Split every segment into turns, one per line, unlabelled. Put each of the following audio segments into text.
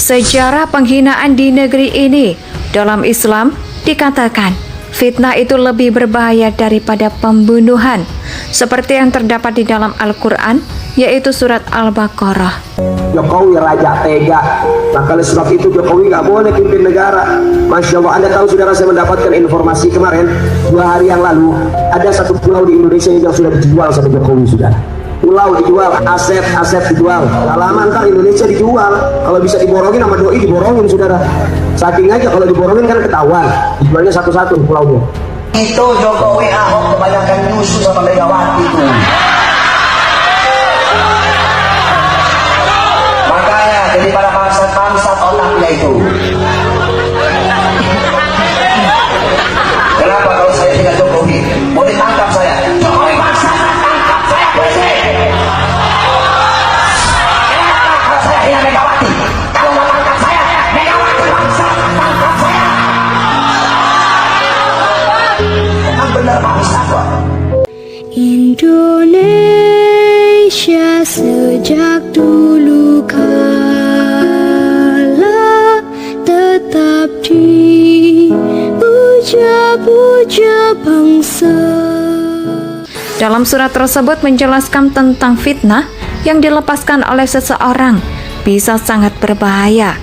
Sejarah penghinaan di negeri ini, dalam Islam dikatakan fitnah itu lebih berbahaya daripada pembunuhan, seperti yang terdapat di dalam Al-Quran, yaitu surat Al-Baqarah.
Jokowi raja tega, maka oleh sebab itu Jokowi nggak boleh pimpin negara. Masya Allah, Anda tahu saudara, saya mendapatkan informasi kemarin 2 hari yang lalu, ada satu pulau di Indonesia yang sudah dijual sama Jokowi. Sudah pulau dijual, aset dijual, lama ntar Indonesia dijual. Kalau bisa diborongin sama doi, diborongin saudara. Saking aja kalau diborongin kan ketahuan, dijualnya satu-satu pulaunya.
Itu Jokowi Ahok kebanyakan nyusu sama Megawati itu. Makanya jadi pada bangsat otaknya itu. Kenapa kalau saya tidak Jokowi mau ditangkap saya? Jokowi bangsat, tangkap saya polisi. Kalau saya hina Megawati, kalau mau tangkap saya, Megawati bangsat, tangkap saya. Memang benar bangsat kok.
Indonesia sejak dulu kala tetap dipuja-puja bangsa.
Dalam surat tersebut menjelaskan tentang fitnah yang dilepaskan oleh seseorang bisa sangat berbahaya.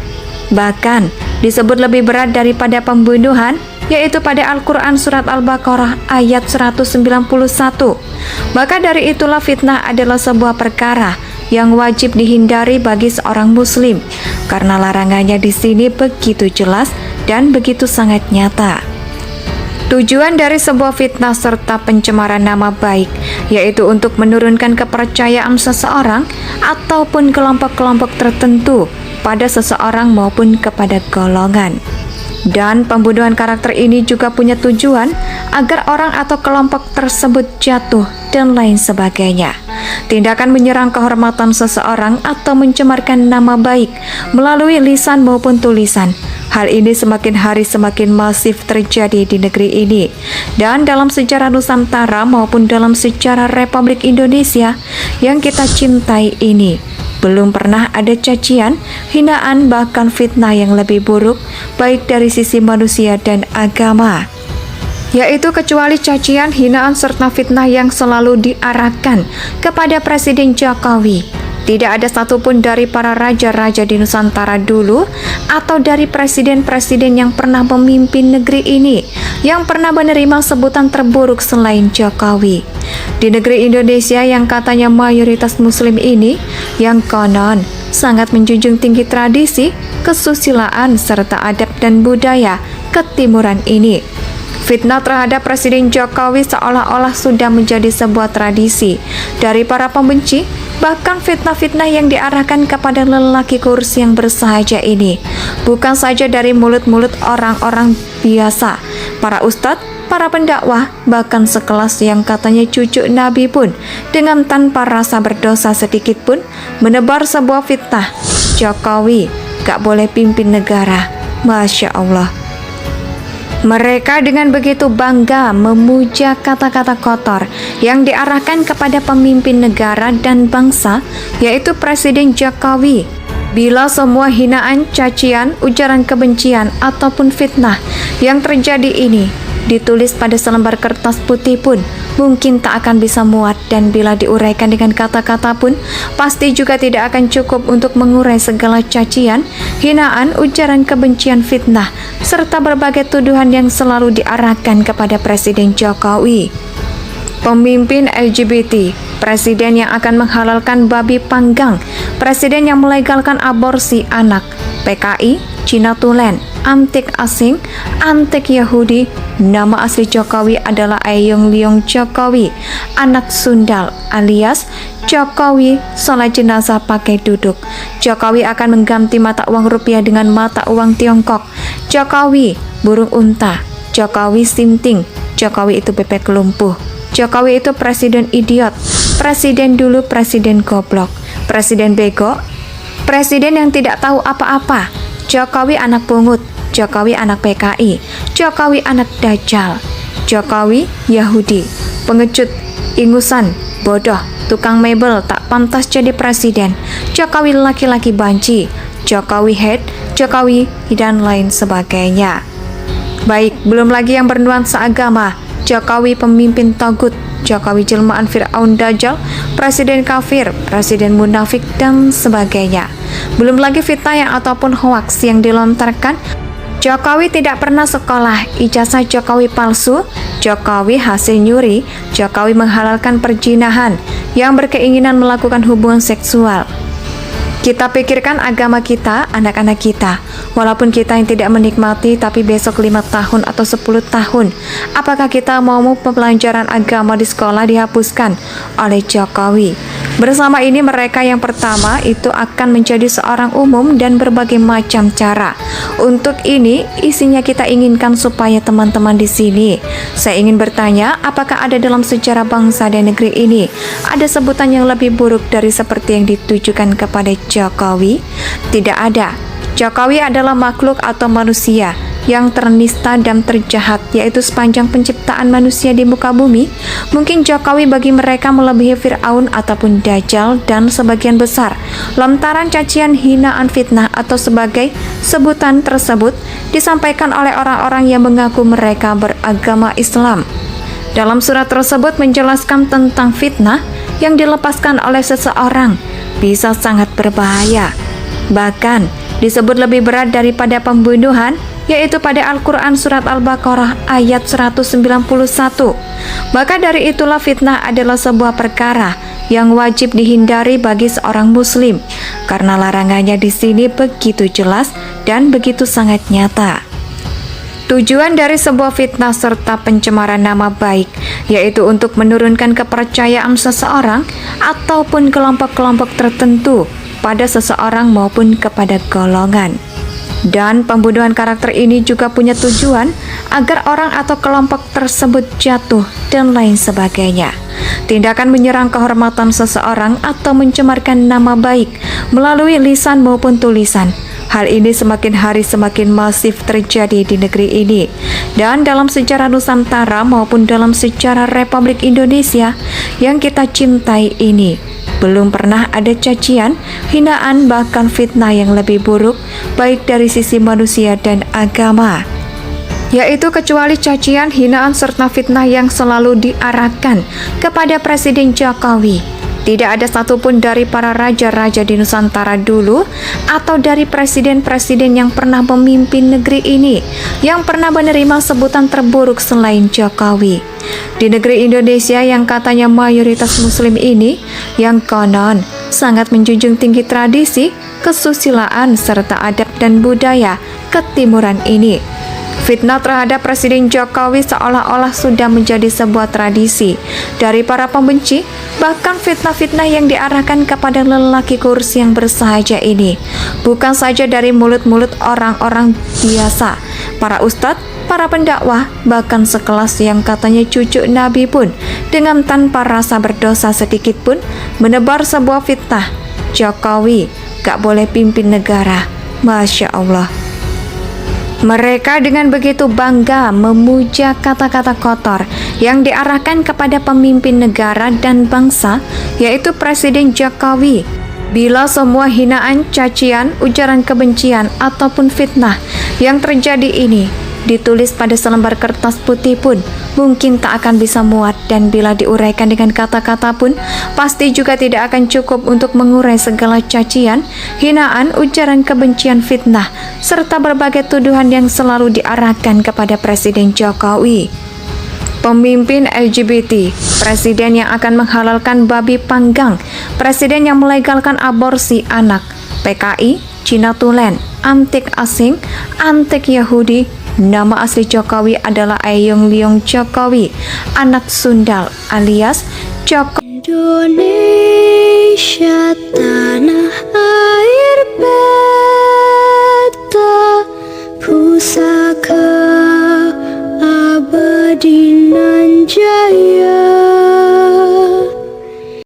Bahkan disebut lebih berat daripada pembunuhan, yaitu pada Al-Quran surat Al-Baqarah ayat 191. Maka dari itulah fitnah adalah sebuah perkara yang wajib dihindari bagi seorang muslim, karena larangannya di sini begitu jelas dan begitu sangat nyata. Tujuan dari sebuah fitnah serta pencemaran nama baik yaitu untuk menurunkan kepercayaan seseorang ataupun kelompok-kelompok tertentu pada seseorang maupun kepada golongan. Dan pembunuhan karakter ini juga punya tujuan agar orang atau kelompok tersebut jatuh dan lain sebagainya. Tindakan menyerang kehormatan seseorang atau mencemarkan nama baik melalui lisan maupun tulisan. Hal ini semakin hari semakin masif terjadi di negeri ini. Dan dalam sejarah Nusantara maupun dalam sejarah Republik Indonesia yang kita cintai ini, belum pernah ada cacian, hinaan, bahkan fitnah yang lebih buruk, baik dari sisi manusia dan agama. Yaitu kecuali cacian, hinaan, serta fitnah yang selalu diarahkan kepada Presiden Jokowi. Tidak ada satupun dari para raja-raja di Nusantara dulu atau dari presiden-presiden yang pernah memimpin negeri ini yang pernah menerima sebutan terburuk selain Jokowi. Di negeri Indonesia yang katanya mayoritas muslim ini, yang konon sangat menjunjung tinggi tradisi, kesusilaan, serta adab dan budaya ketimuran ini, fitnah terhadap Presiden Jokowi seolah-olah sudah menjadi sebuah tradisi dari para pembenci. Bahkan fitnah-fitnah yang diarahkan kepada lelaki kurus yang bersahaja ini bukan saja dari mulut-mulut orang-orang biasa, para ustadz, para pendakwah, bahkan sekelas yang katanya cucu Nabi pun dengan tanpa rasa berdosa sedikit pun menebar sebuah fitnah. Jokowi gak boleh pimpin negara. Masya Allah. Mereka dengan begitu bangga memuja kata-kata kotor yang diarahkan kepada pemimpin negara dan bangsa, yaitu Presiden Jokowi. Bila semua hinaan, cacian, ujaran kebencian, ataupun fitnah yang terjadi ini ditulis pada selembar kertas putih pun mungkin tak akan bisa muat, dan bila diuraikan dengan kata-kata pun pasti juga tidak akan cukup untuk mengurai segala cacian, hinaan, ujaran kebencian, fitnah, serta berbagai tuduhan yang selalu diarahkan kepada Presiden Jokowi. Pemimpin LGBT, presiden yang akan menghalalkan babi panggang, presiden yang melegalkan aborsi anak, PKI, Cina Tulen, antik asing, antik Yahudi. Nama asli Jokowi adalah Ayung Leong Jokowi, anak sundal alias Jokowi sholat jenazah pakai duduk. Jokowi akan mengganti mata uang rupiah dengan mata uang Tiongkok. Jokowi burung unta. Jokowi sinting. Jokowi itu bebek lumpuh. Jokowi itu presiden idiot. Presiden dulu presiden goblok. Presiden bego. Presiden yang tidak tahu apa-apa. Jokowi anak pungut. Jokowi anak PKI. Jokowi anak dajjal. Jokowi Yahudi, pengecut, ingusan, bodoh, tukang mebel, tak pantas jadi presiden. Jokowi laki-laki banci. Jokowi hate, Jokowi dan lain sebagainya. Baik, belum lagi yang bernuansa agama, Jokowi pemimpin togut, Jokowi jelmaan Fir'aun Dajjal, presiden kafir, presiden munafik, dan sebagainya. Belum lagi fitnah yang ataupun hoaks yang dilontarkan. Jokowi tidak pernah sekolah, ijazah Jokowi palsu, Jokowi hasil nyuri, Jokowi menghalalkan perjinahan, yang berkeinginan melakukan hubungan seksual. Kita pikirkan agama kita, anak-anak kita. Walaupun kita yang tidak menikmati, tapi besok 5 tahun atau 10 tahun, apakah kita mau pembelajaran agama di sekolah dihapuskan oleh Jokowi? Bersama ini mereka yang pertama itu akan menjadi seorang umum dan berbagai macam cara. Untuk ini, isinya kita inginkan supaya teman-teman di sini. Saya ingin bertanya, apakah ada dalam sejarah bangsa dan negeri ini ada sebutan yang lebih buruk dari seperti yang ditujukan kepada Jokowi? Tidak ada. Jokowi adalah makhluk atau manusia yang ternista dan terjahat, yaitu sepanjang penciptaan manusia di muka bumi. Mungkin Jokowi bagi mereka melebihi Fir'aun ataupun Dajjal dan sebagian besar lontaran cacian, hinaan, fitnah atau sebagai sebutan tersebut disampaikan oleh orang-orang yang mengaku mereka beragama Islam. Dalam surat tersebut menjelaskan tentang fitnah yang dilepaskan oleh seseorang bisa sangat berbahaya. Bahkan disebut lebih berat daripada pembunuhan, yaitu pada Al-Quran Surat Al-Baqarah ayat 191. Maka dari itulah fitnah adalah sebuah perkara yang wajib dihindari bagi seorang muslim, karena larangannya di sini begitu jelas dan begitu sangat nyata. Tujuan dari sebuah fitnah serta pencemaran nama baik yaitu untuk menurunkan kepercayaan seseorang ataupun kelompok-kelompok tertentu pada seseorang maupun kepada golongan. Dan pembunuhan karakter ini juga punya tujuan agar orang atau kelompok tersebut jatuh dan lain sebagainya. Tindakan menyerang kehormatan seseorang atau mencemarkan nama baik melalui lisan maupun tulisan. Hal ini semakin hari semakin masif terjadi di negeri ini. Dan dalam sejarah Nusantara maupun dalam sejarah Republik Indonesia yang kita cintai ini, belum pernah ada cacian, hinaan, bahkan fitnah yang lebih buruk, baik dari sisi manusia dan agama, yaitu kecuali cacian, hinaan, serta fitnah yang selalu diarahkan kepada Presiden Jokowi. Tidak ada satupun dari para raja-raja di Nusantara dulu atau dari presiden-presiden yang pernah memimpin negeri ini yang pernah menerima sebutan terburuk selain Jokowi. Di negeri Indonesia yang katanya mayoritas muslim ini, yang konon sangat menjunjung tinggi tradisi, kesusilaan, serta adab dan budaya ketimuran ini, fitnah terhadap Presiden Jokowi seolah-olah sudah menjadi sebuah tradisi dari para pembenci. Bahkan fitnah-fitnah yang diarahkan kepada lelaki kurus yang bersahaja ini bukan saja dari mulut-mulut orang-orang biasa, para ustadz, para pendakwah, bahkan sekelas yang katanya cucu Nabi pun dengan tanpa rasa berdosa sedikit pun menebar sebuah fitnah. Jokowi gak boleh pimpin negara. Masya Allah. Mereka dengan begitu bangga memuja kata-kata kotor yang diarahkan kepada pemimpin negara dan bangsa, yaitu Presiden Jokowi. Bila semua hinaan, cacian, ujaran kebencian, ataupun fitnah yang terjadi ini ditulis pada selembar kertas putih pun mungkin tak akan bisa muat, dan bila diuraikan dengan kata-kata pun pasti juga tidak akan cukup untuk mengurai segala cacian, hinaan, ujaran kebencian, fitnah, serta berbagai tuduhan yang selalu diarahkan kepada Presiden Jokowi. Pemimpin LGBT, presiden yang akan menghalalkan babi panggang, presiden yang melegalkan aborsi anak, PKI, Cina Tulen, antik asing, antik Yahudi. Nama asli Jokowi adalah Ayung Leong Jokowi, anak Sundal alias Jokowi.
Indonesia tanah air